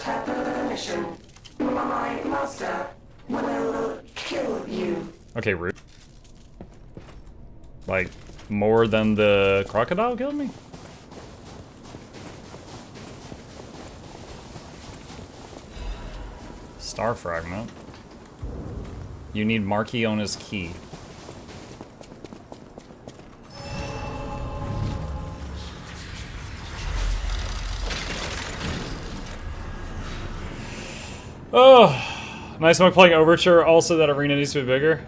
her permission. My master will kill you. Okay, rude. Like, more than the crocodile killed me? Star fragment. You need Marchiona's key. Oh, nice one playing Overture. Also, that arena needs to be bigger.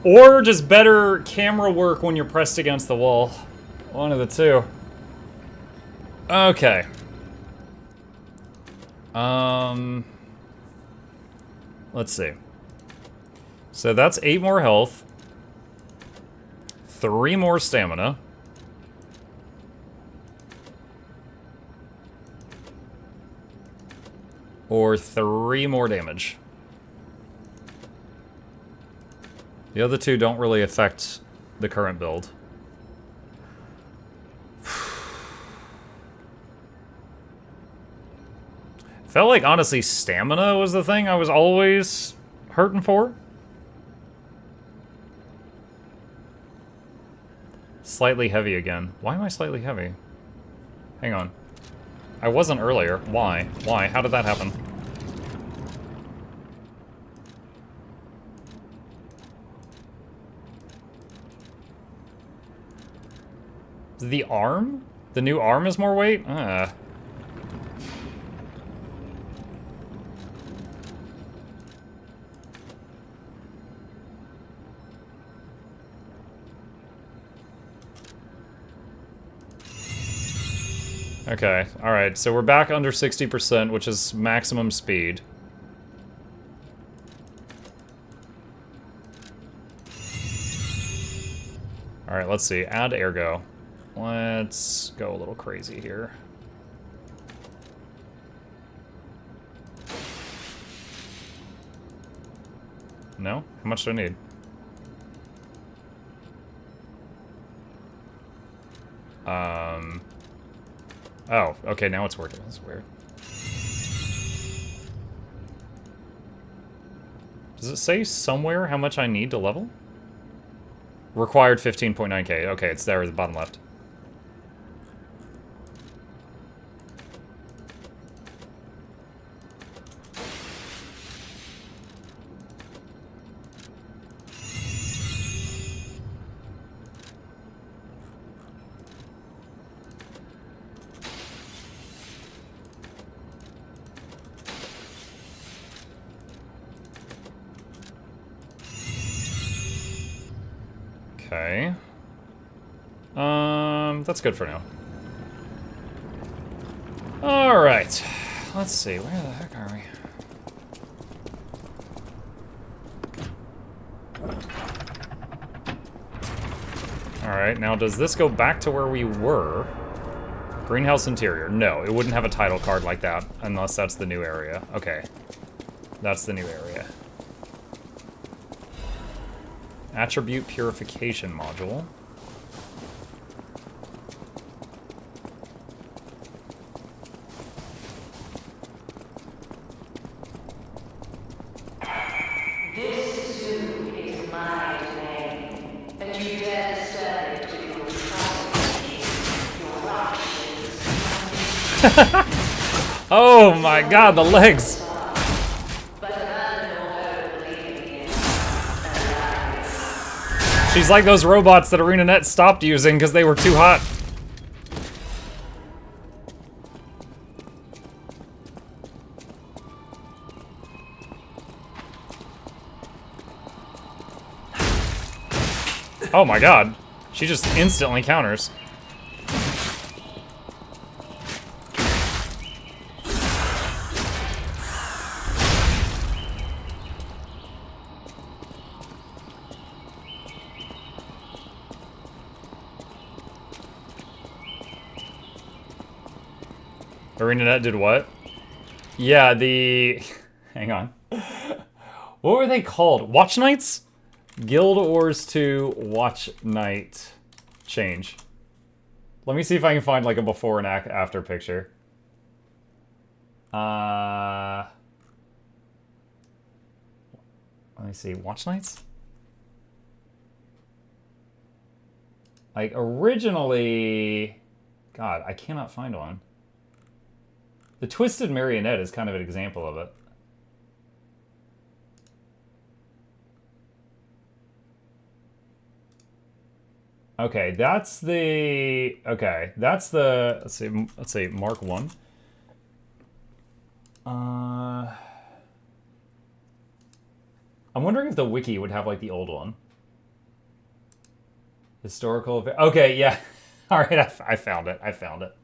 Or just better camera work when you're pressed against the wall. One of the two. Okay. Let's see. So that's 8 more health. 3 more stamina. Or 3 more damage. The other two don't really affect the current build. Felt like, honestly, stamina was the thing I was always hurting for. Slightly heavy again. Why am I slightly heavy? Hang on. I wasn't earlier. Why? Why? How did that happen? The arm? The new arm is more weight? Okay, alright, so we're back under 60%, which is maximum speed. Alright, let's see. Add ergo. Let's go a little crazy here. No? How much do I need? Oh, okay, now it's working. That's weird. Does it say somewhere how much I need to level? Required 15.9k. Okay, it's there at the bottom left. Okay. That's good for now. Alright. Let's see, where the heck are we? Alright, now does this go back to where we were? Greenhouse interior. No, it wouldn't have a title card like that, unless that's the new area. Okay. That's the new area. Attribute purification module. This zoo is my domain, and you dare disturb it with your trafficking, your options. Oh my god, the legs! She's like those robots that ArenaNet stopped using because they were too hot. Oh my god. She just instantly counters. ArenaNet did what? Yeah, the... Hang on. What were they called? Watch Nights? Guild Wars 2 Watch Night change. Let me see if I can find like a before and after picture. Let me see. Watch Nights? Like, originally... God, I cannot find one. The Twisted Marionette is kind of an example of it. Okay, that's the... Okay, that's the... Let's see, Mark 1. I'm wondering if the wiki would have, like, the old one. Historical... Okay, yeah. Alright, I found it. I found it.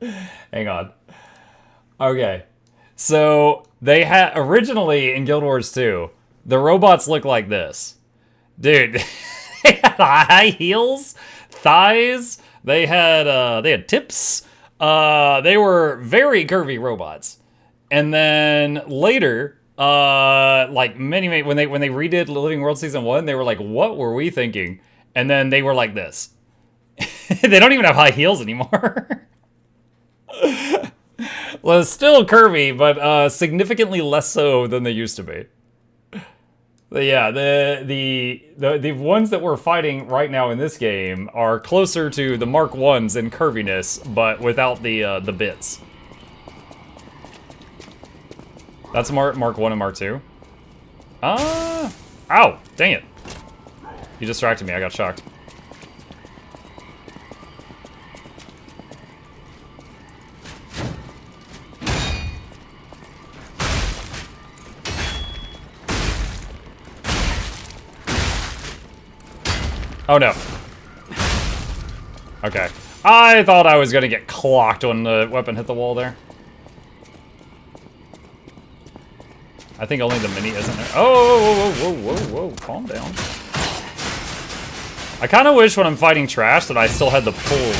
Hang on. Okay. So, they had... Originally, in Guild Wars 2, the robots look like this. Dude, they had high heels, thighs, they had tips. They were very curvy robots. And then later, like many when they redid Living World Season 1, they were like, what were we thinking? And then they were like this. They don't even have high heels anymore. Well, it's still curvy, but significantly less so than they used to be. But yeah, the ones that we're fighting right now in this game are closer to the Mark 1s in curviness, but without the bits. That's Mark 1 and Mark 2. Ow! Dang it. You distracted me, I got shocked. Oh no. Okay. I thought I was gonna get clocked when the weapon hit the wall there. I think only the mini isn't there. Oh, whoa, calm down. I kind of wish when I'm fighting trash that I still had the pull.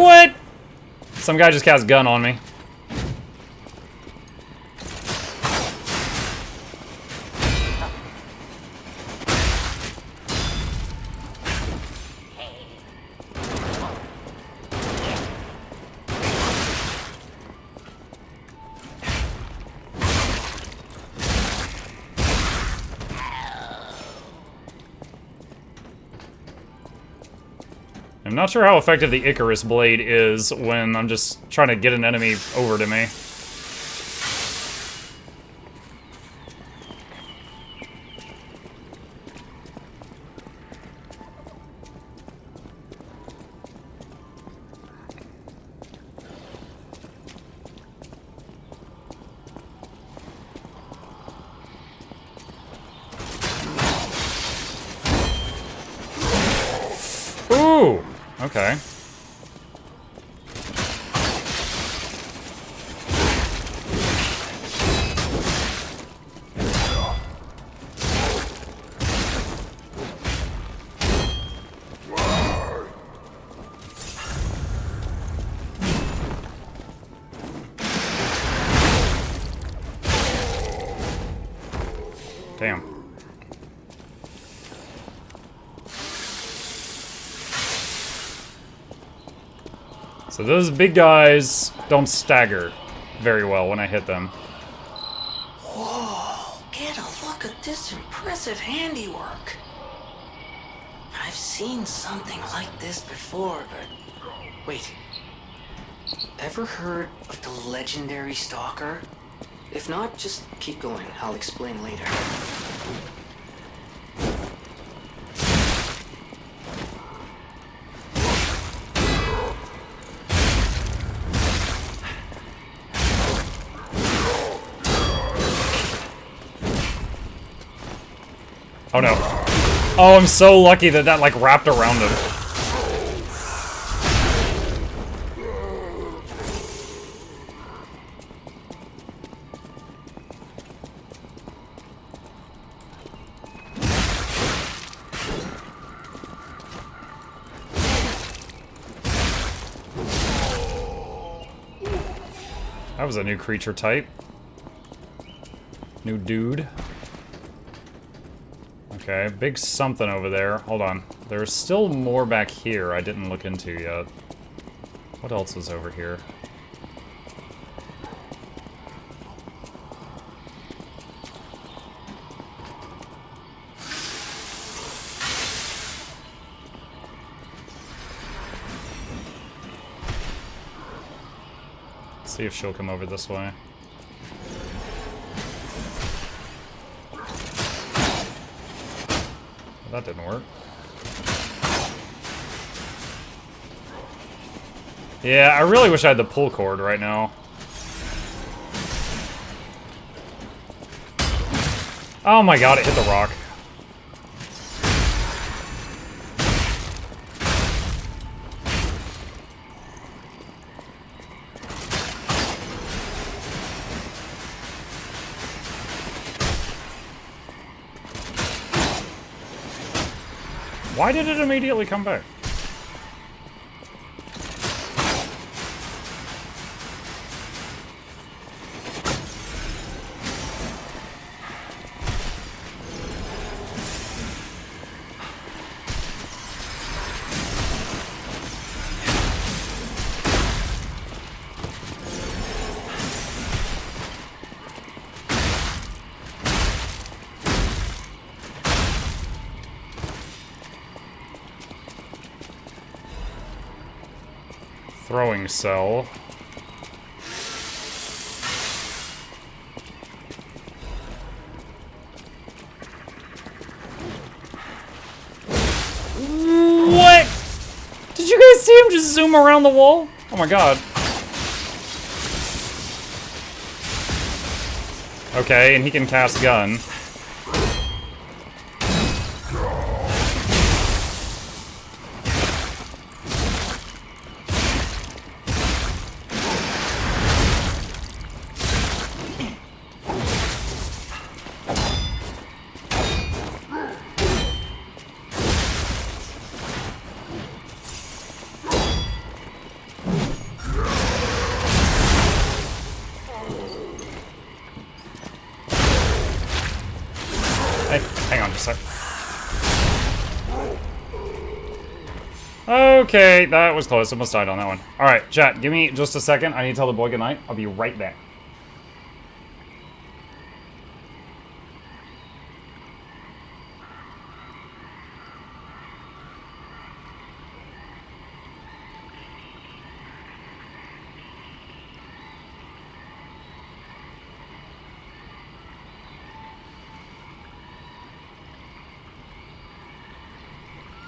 What? Some guy just cast gun on me. I'm not sure how effective the Icarus Blade is when I'm just trying to get an enemy over to me. Ooh! Okay. Damn. So those big guys don't stagger very well when I hit them. Whoa, get a look at this impressive handiwork. I've seen something like this before, but... Wait. Ever heard of the legendary stalker? If not, just keep going. I'll explain later. Oh no. Oh, I'm so lucky that that like wrapped around him. That was a new creature type. New dude. Okay, big something over there. Hold on. There's still more back here I didn't look into yet. What else is over here? See if she'll come over this way. That didn't work. Yeah, I really wish I had the pull cord right now. Oh my god, it hit the rock. Why did it immediately come back? Throwing cell. What? Did you guys see him just zoom around the wall? Oh my god. Okay, and he can cast gun. Hang on just a sec. Okay, that was close. Almost died on that one. Alright, chat, give me just a second. I need to tell the boy goodnight. I'll be right back.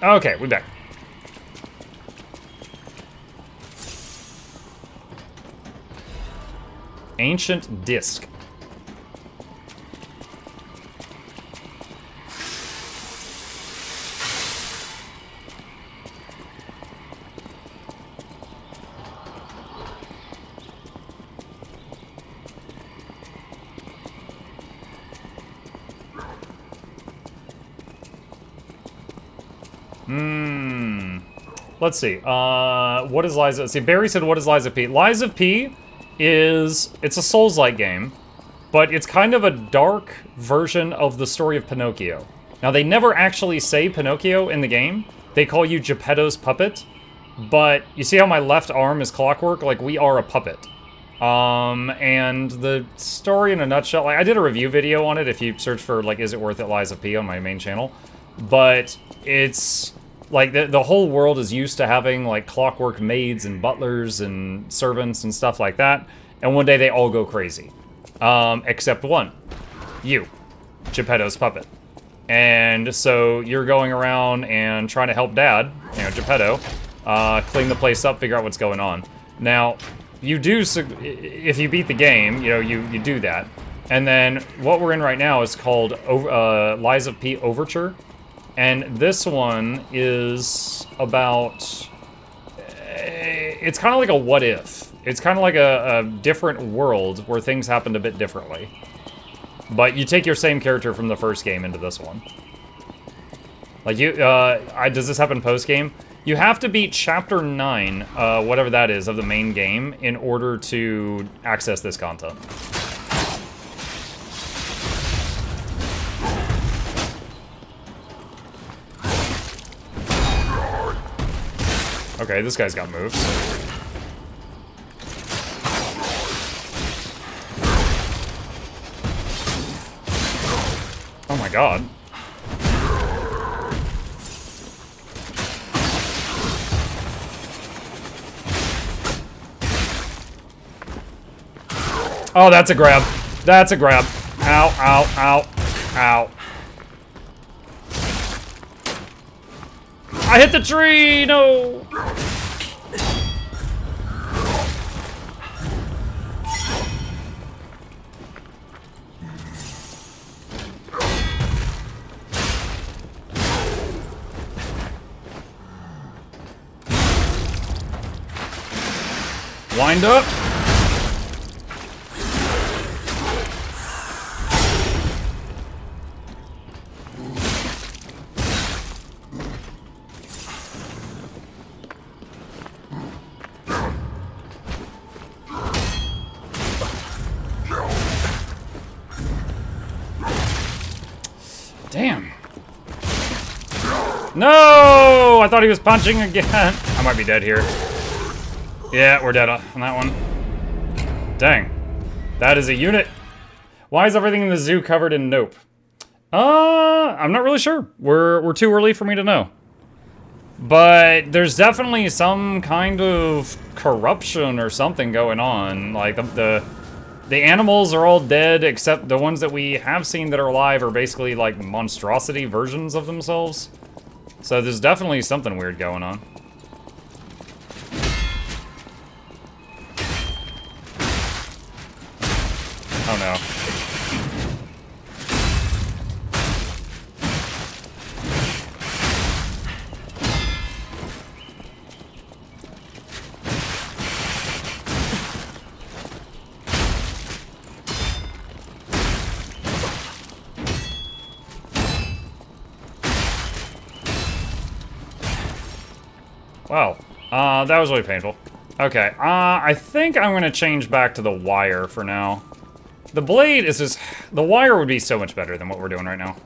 Okay, we're back. Ancient disc. Let's see. What is Lies of... See, Barry said, what is Lies of P? Lies of P is... It's a Souls-like game, but it's kind of a dark version of the story of Pinocchio. Now, they never actually say Pinocchio in the game. They call you Geppetto's puppet, but you see how my left arm is clockwork? Like, we are a puppet. And the story in a nutshell... Like, I did a review video on it if you search for, like, Is It Worth It Lies of P on my main channel. But it's... Like, the whole world is used to having, like, clockwork maids and butlers and servants and stuff like that. And one day they all go crazy. Except one. You. Geppetto's puppet. And so you're going around and trying to help Dad, you know, Geppetto, clean the place up, figure out what's going on. Now, you do... If you beat the game, you know, you do that. And then what we're in right now is called Lies of P Overture. And this one is about... It's kind of like a what if. It's kind of like a different world where things happened a bit differently. But you take your same character from the first game into this one. Like you... does this happen post-game? You have to beat Chapter 9, whatever that is, of the main game in order to access this content. Okay, this guy's got moves. Oh my god. Oh, that's a grab. That's a grab. Ow, ow, ow, ow. I hit the tree! No! Wind up. Damn. No! I thought he was punching again. I might be dead here. Yeah, we're dead on that one. Dang. That is a unit. Why is everything in the zoo covered in nope? I'm not really sure. We're too early for me to know. But there's definitely some kind of corruption or something going on. Like the animals are all dead except the ones that we have seen that are alive are basically like monstrosity versions of themselves. So there's definitely something weird going on. Oh no. Wow. That was really painful. Okay, I think I'm gonna change back to the wire for now. The blade is just... The wire would be so much better than what we're doing right now.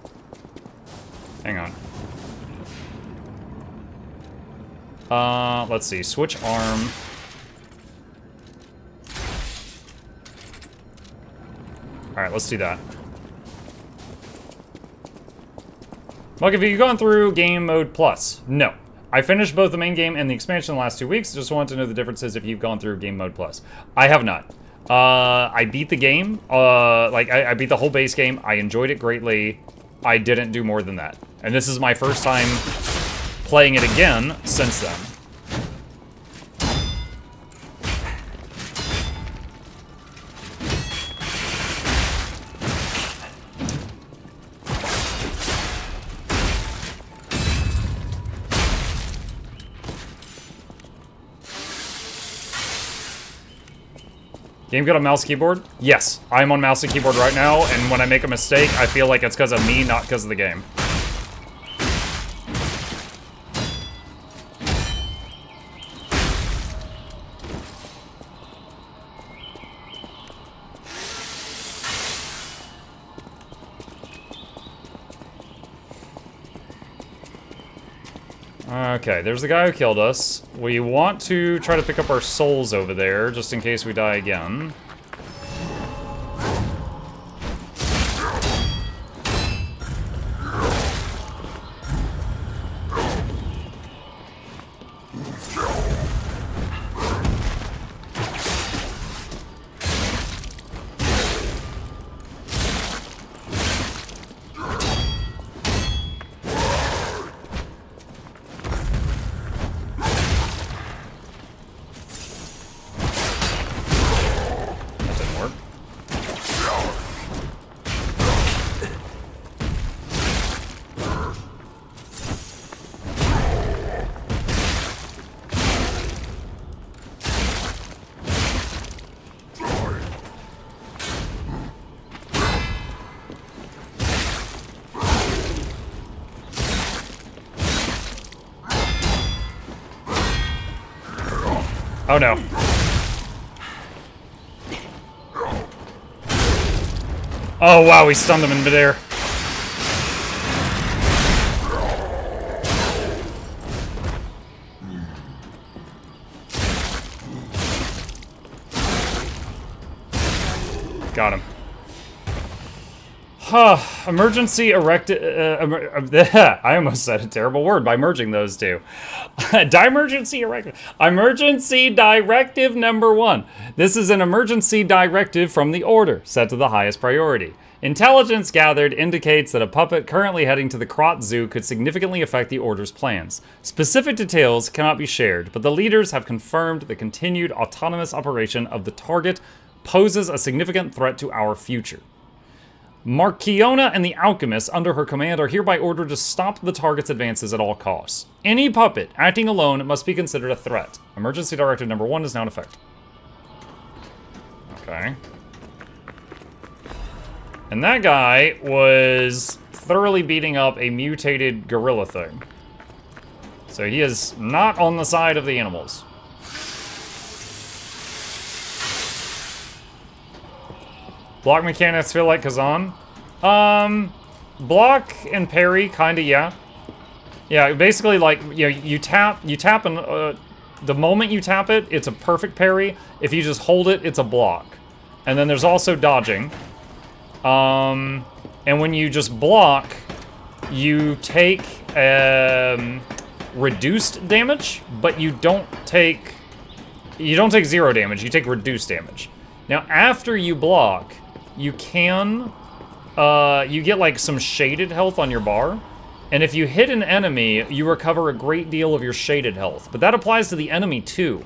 Hang on. Let's see. Switch arm. Alright, let's do that. Look, have you gone through Game Mode Plus? No. I finished both the main game and the expansion in the last 2 weeks. Just wanted to know the differences if you've gone through Game Mode Plus. I have not. I beat the game. I beat the whole base game. I enjoyed it greatly. I didn't do more than that. And this is my first time playing it again since then. Game good on mouse keyboard? Yes, I'm on mouse and keyboard right now, and when I make a mistake, I feel like it's because of me, not because of the game. Okay, there's the guy who killed us. We want to try to pick up our souls over there, just in case we die again. Oh no. Oh wow, we stunned him in midair. Got him. Emergency erected. I almost said a terrible word by merging those two. Emergency directive number 1. This is an emergency directive from the Order, set to the highest priority. Intelligence gathered indicates that a puppet currently heading to the Krot Zoo could significantly affect the Order's plans. Specific details cannot be shared, but the leaders have confirmed the continued autonomous operation of the target poses a significant threat to our future. Marchiona and the Alchemists under her command are hereby ordered to stop the target's advances at all costs. Any puppet acting alone must be considered a threat. Emergency Directive number 1 is now in effect. Okay. And that guy was thoroughly beating up a mutated gorilla thing. So he is not on the side of the animals. Block mechanics feel like Kazan? Block and parry, kinda, yeah. Yeah, basically, like, you know, you tap, and the moment you tap it, it's a perfect parry. If you just hold it, it's a block. And then there's also dodging. And when you just block, you take, reduced damage, but you don't take 0 damage, you take reduced damage. Now, after you block, you can, you get like some shaded health on your bar, and if you hit an enemy, you recover a great deal of your shaded health, but that applies to the enemy too.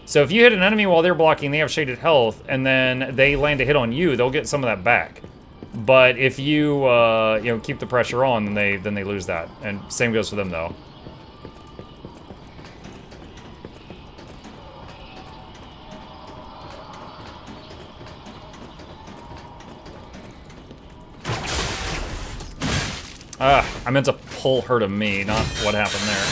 So if you hit an enemy while they're blocking, they have shaded health, and then they land a hit on you, they'll get some of that back. But if you, you know, keep the pressure on, then they lose that, and same goes for them though. I meant to pull her to me, not what happened there.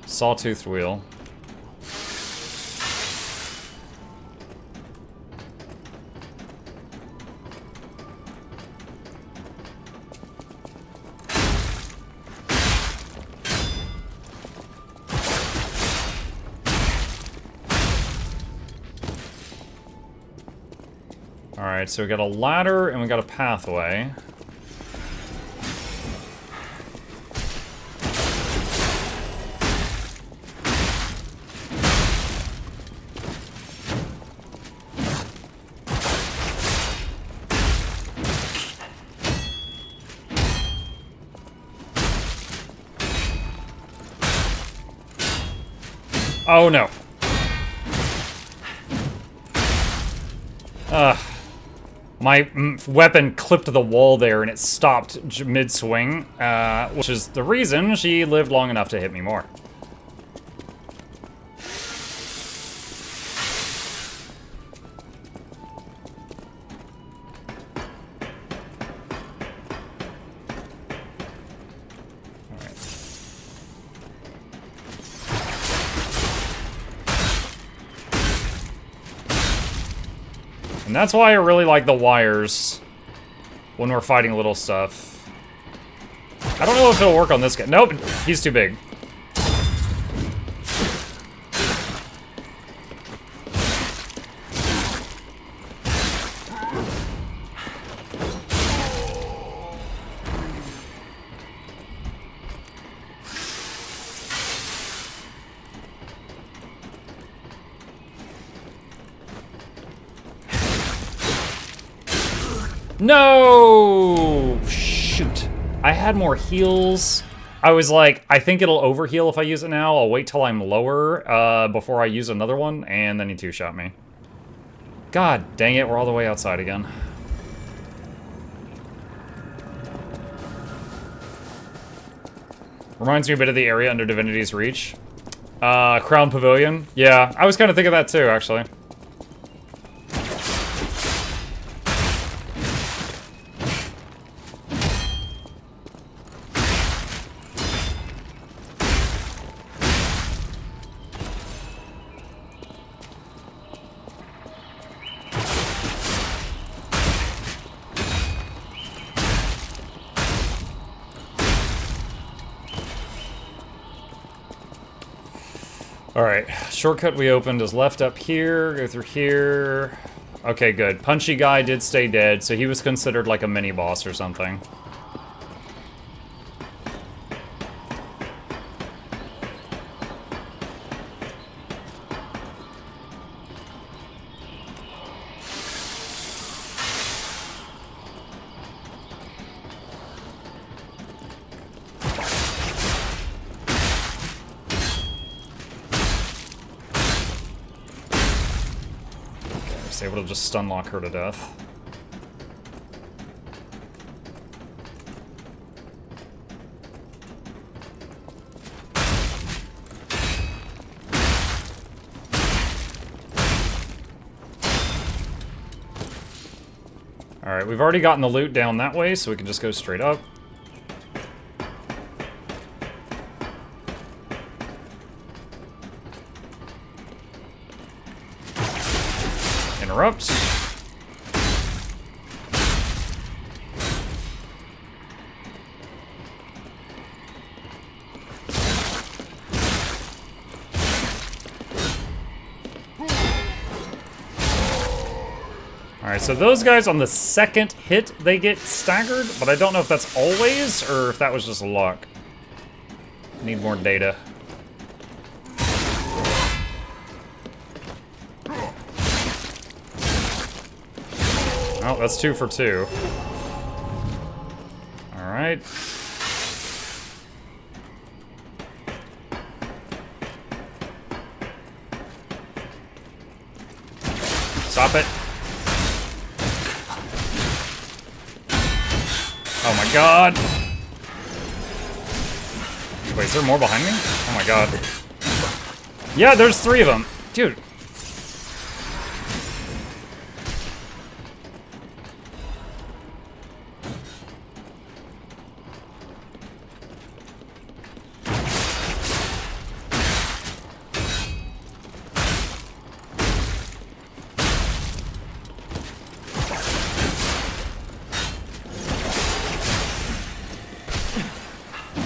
Sawtoothed wheel. Alright, so we got a ladder and we got a pathway. Oh no. My weapon clipped the wall there and it stopped mid-swing, which is the reason she lived long enough to hit me more. And that's why I really like the wires when we're fighting little stuff. I don't know if it'll work on this guy. Nope, he's too big. No! Shoot. I had more heals. I was like, I think it'll overheal if I use it now. I'll wait till I'm lower before I use another one, and then he two-shot me. God dang it, we're all the way outside again. Reminds me a bit of the area under Divinity's Reach. Crown Pavilion. Yeah, I was kind of thinking that too, actually. Alright, shortcut we opened is left up here, go through here. Okay, good. Punchy guy did stay dead, so he was considered like a mini-boss or something. Able to just stun lock her to death. Alright, we've already gotten the loot down that way, so we can just go straight up. Interrupts. Alright, so those guys on the second hit, they get staggered, but I don't know if that's always, or if that was just luck. Need more data. Oh, that's 2 for 2. Alright. Stop it. Oh my god. Wait, is there more behind me? Oh my god. Yeah, there's 3 of them. Dude.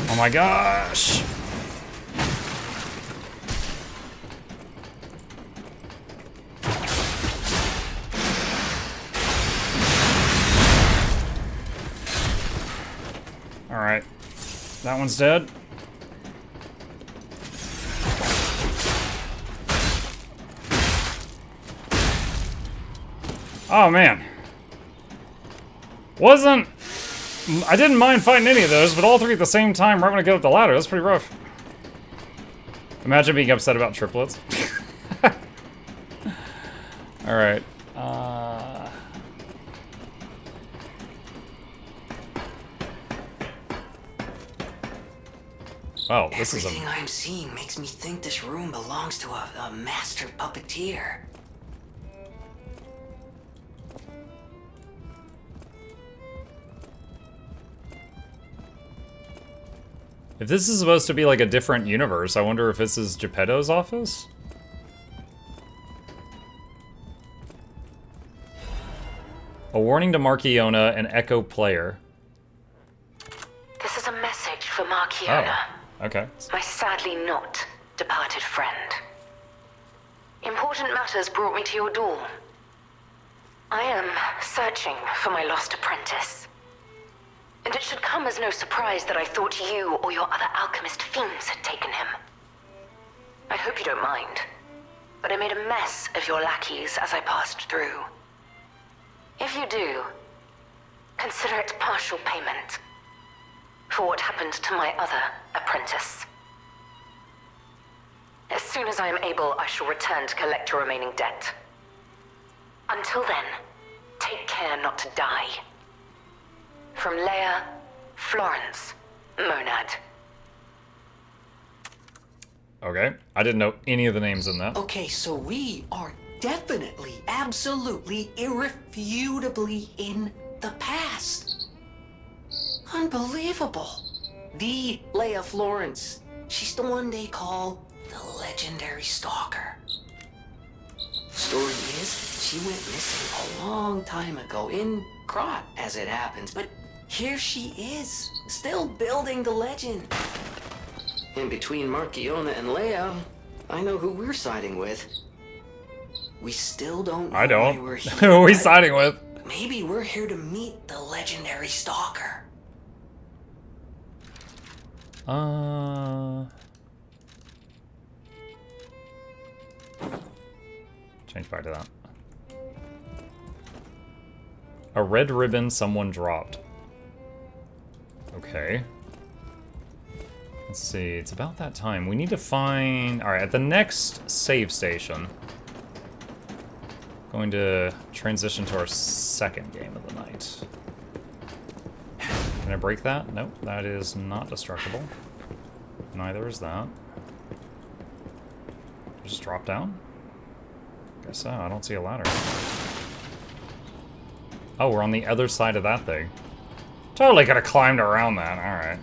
Oh my gosh! Alright. That one's dead. Oh man. I didn't mind fighting any of those, but all 3 at the same time right when I get up the ladder. That's pretty rough. Imagine being upset about triplets. Alright. Wow, this is Everything I'm seeing makes me think this room belongs to a master puppeteer. If this is supposed to be like a different universe, I wonder if this is Geppetto's office? A warning to Marchiona and Echo Player. This is a message for Marchiona, Okay. my sadly not departed friend. Important matters brought me to your door. I am searching for my lost apprentice. And it should come as no surprise that I thought you or your other alchemist fiends had taken him. I hope you don't mind, but I made a mess of your lackeys as I passed through. If you do, consider it partial payment for what happened to my other apprentice. As soon as I am able, I shall return to collect your remaining debt. Until then, take care not to die. From Leia, Florence, Monad. Okay. I didn't know any of the names in that. Okay, so we are definitely, absolutely, irrefutably in the past. Unbelievable. The Leia Florence. She's the one they call the legendary stalker. Story is, she went missing a long time ago, in Krot, as it happens, but here she is, still building the legend. And between Marchiona and Leia, I know who we're siding with. We still don't know I don't. why we're here. Who are we but siding with? maybe we're here to meet the legendary stalker. Change back to that. A red ribbon someone dropped. Okay. Let's see, it's about that time. We need to find... Alright, at the next save station, going to transition to our second game of the night. Can I break that? Nope, that is not destructible. Neither is that. Just drop down? Guess so, I don't see a ladder. Oh, we're on the other side of that thing. Totally could have climbed around that, alright.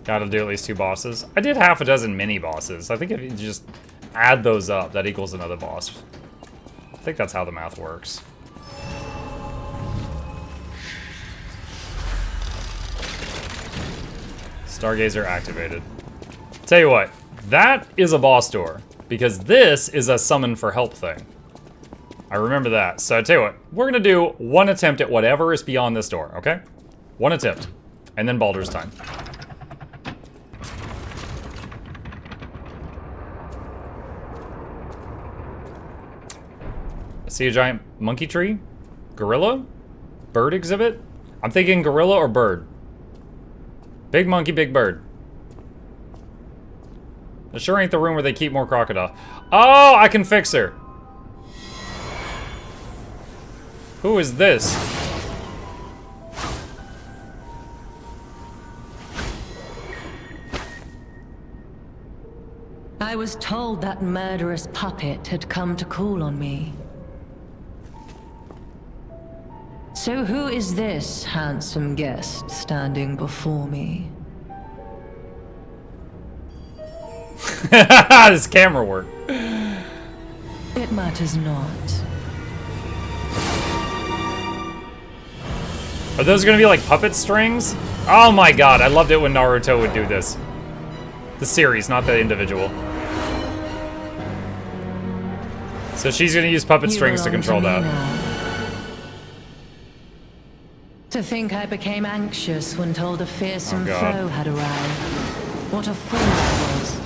Gotta do at least 2 bosses. I did half a dozen mini bosses. I think if you just add those up, that equals another boss. I think that's how the math works. Stargazer activated. Tell you what, that is a boss door, because this is a summon for help thing. I remember that. So I tell you what, we're gonna do 1 attempt at whatever is beyond this door, okay? 1 attempt, and then Baldur's time. I see a giant monkey tree? Gorilla? Bird exhibit? I'm thinking gorilla or bird. Big monkey, big bird. It sure ain't the room where they keep more crocodile. Oh, I can fix her. Who is this? I was told that murderous puppet had come to call on me. So who is this handsome guest standing before me? This camera work. It matters not. Are those gonna be like puppet strings? Oh my god, I loved it when Naruto would do this. The series, not the individual. So she's gonna use puppet strings to control that. To think I became anxious when told a fearsome foe had arrived. What a fool I was.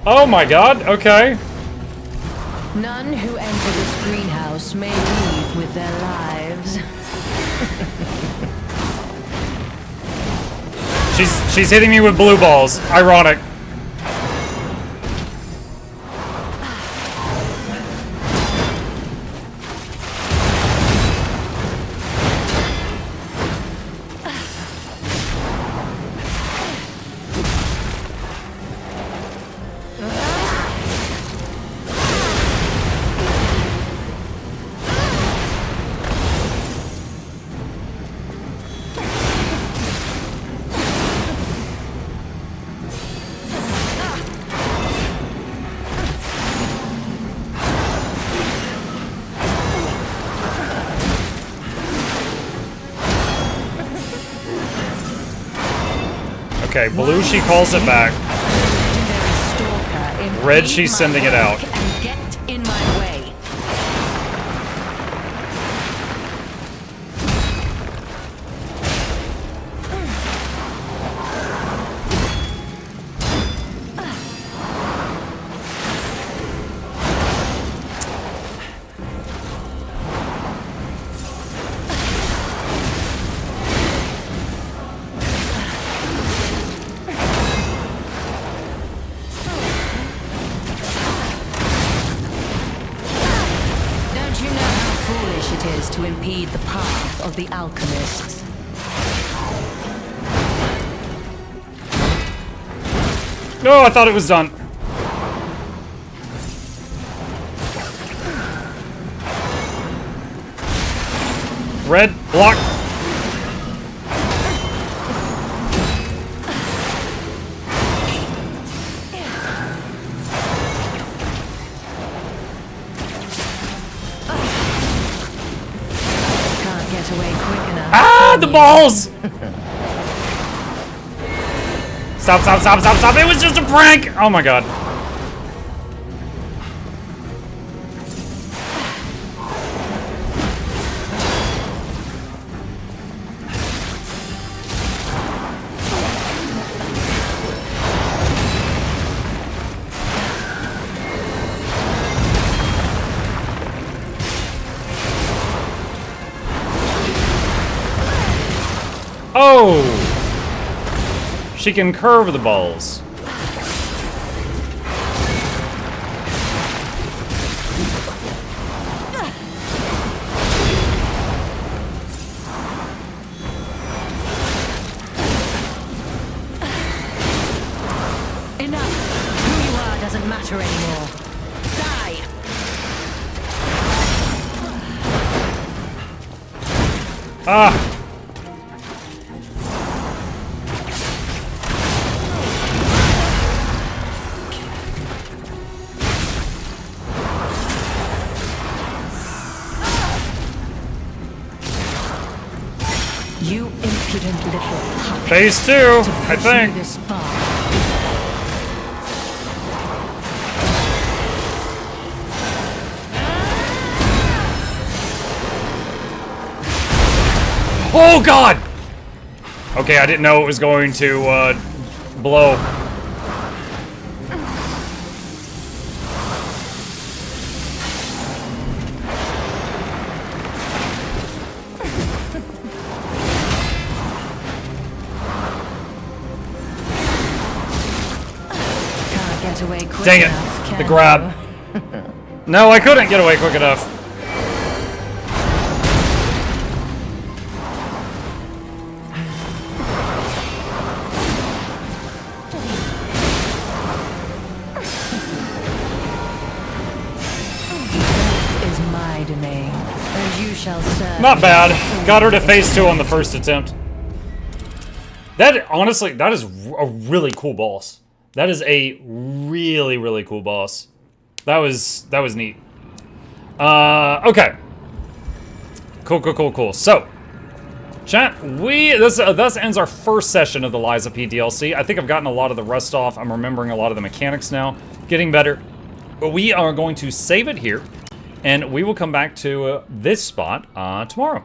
Oh my god, okay. None who enter this greenhouse may leave with their lives. She's hitting me with blue balls. Ironic. Okay, blue, she calls it back. Red, she's sending it out. And get in my way. To impede the path of the alchemists. No, I thought it was done. Red, block. get away quick enough. Ah, the balls! Stop, stop, stop, stop, stop. It was just a prank. Oh my god. Oh! She can curve the balls. Enough. Who you are doesn't matter anymore. Die. Ah! You impudent little puppet. Phase 2, I think. This far. Oh god! Okay, I didn't know it was going to blow. Can't get away quick Dang enough, it! can The grab. No, I couldn't get away quick enough. Is my domain, and you shall serve. Not bad. Got her to phase 2 on the first attempt. That, honestly, that is a really cool boss. That is a really, really cool boss. That was neat. Okay. Cool. So, chat, this ends our first session of the Liza P DLC. I think I've gotten a lot of the rust off. I'm remembering a lot of the mechanics now. Getting better. But we are going to save it here. And we will come back to this spot tomorrow.